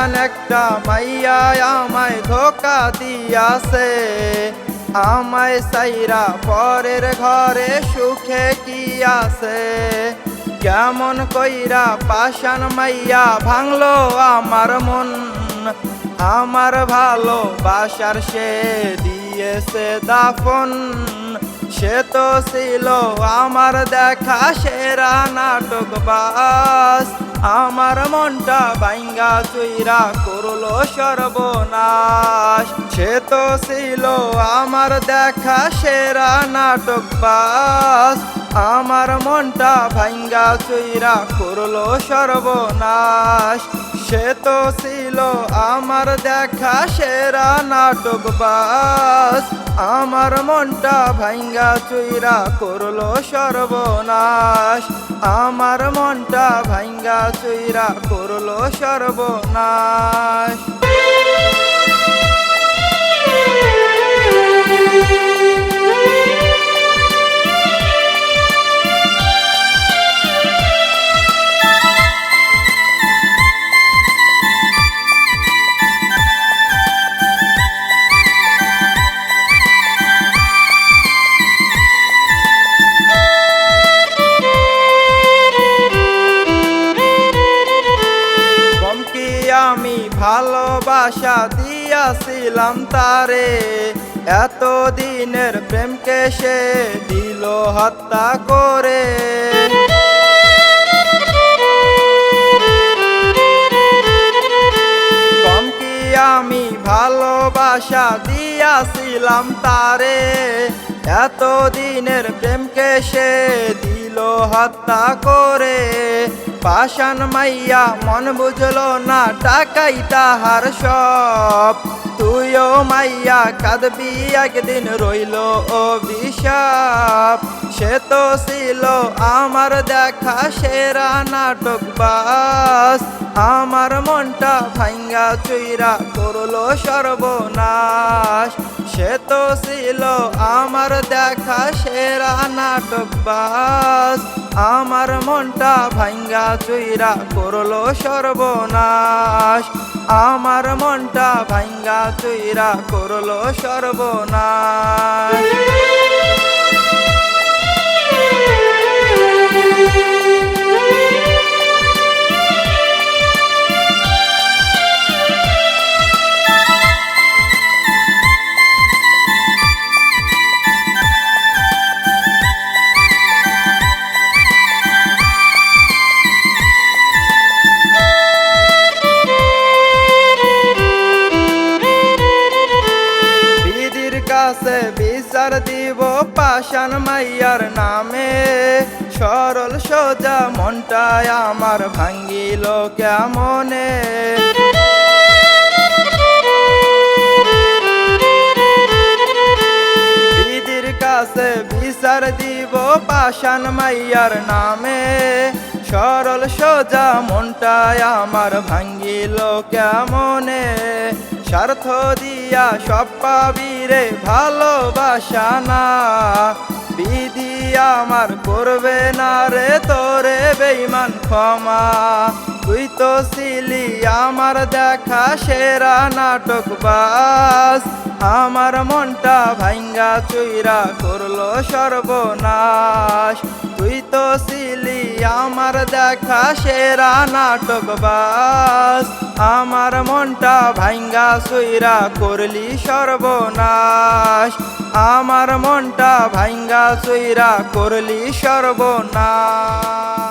শয়তান একটা মাইয়া আমায় ধোকা দিয়াছে, আমায় সাইরা পরের ঘরে সুখে কি আছে। কেমন কইরা পাষাণ মাইয়া ভাঙলো আমার মন, আমার ভালোবাসার সে দিয়েছে দাফন। সে তো ছিল আমার দেখা সেরা নাটকবাজ, আমার মনটা ভাঙ্গা চুইরা করলো সর্বনাশ। সে তো ছিল আমার দেখা সেরা নাটকবাজ, আমার মনটা ভাঙ্গা চুইরা করলো সর্বনাশ। সে তো ছিল আমার দেখা সেরা নাটকবাজ, আমার মনটা ভাঙ্গা চুইরা করলো সর্বনাশ। আমার মনটা ভাঙ্গা চুইরা করলো সর্বনাশ। আমি ভালোবাসা দিয়াছিলাম তারে, এত দিনের প্রেমকে সে দিল হত্যা করে। কম কি আমি ভালোবাসা দিয়াছিলাম তারে, এত দিনের প্রেমকে সে দিল হত্যা করে। পাষাণ মাইয়া মন বুঝলো না টাকাই তাহার সব, তুইও মাইয়া কাঁদবি একদিন রইল অভিশাপ। সে তো ছিল আমার দেখা সেরা নাটকবাজ, আমার মনটা ভাঙ্গা চুইরা করলো সর্বনাশ। সে তো ছিল আমার দেখা সেরা নাটকবাজ, আমার মনটা ভাঙ্গা চুইরা করলো সর্বনাশ। আমার মনটা ভাঙ্গা চুইরা করলো সর্বনাশ। কাছে বিচার দিব পাষাণ মাইয়ার নামে, সরল সোজা মনটায় আমার ভাঙ্গিল কেমনে। বিধির কাছে বিচার দিব পাষাণ মাইয়ার নামে, সরল সোজা মনটায় আমার ভাঙ্গিল কেমনে। স্বার্থ দিয়া সব পাবি রে ভালোবাসা না, বিধি আমার করবে না রে তোরে বেঈমান ক্ষমা। তুই তো ছিলি আমার দেখা সেরা নাটকবাজ, আমার মনটা ভাঙ্গা চুইরা করলো সর্বনাশ। তুই তো ছিলি আমার দেখা সেরা নাটকবাজ, আমার মনটা ভাঙ্গা চুইরা করলি সর্বনাশ। আমার মনটা ভাঙ্গা চুইরা করলি সর্বনাশ।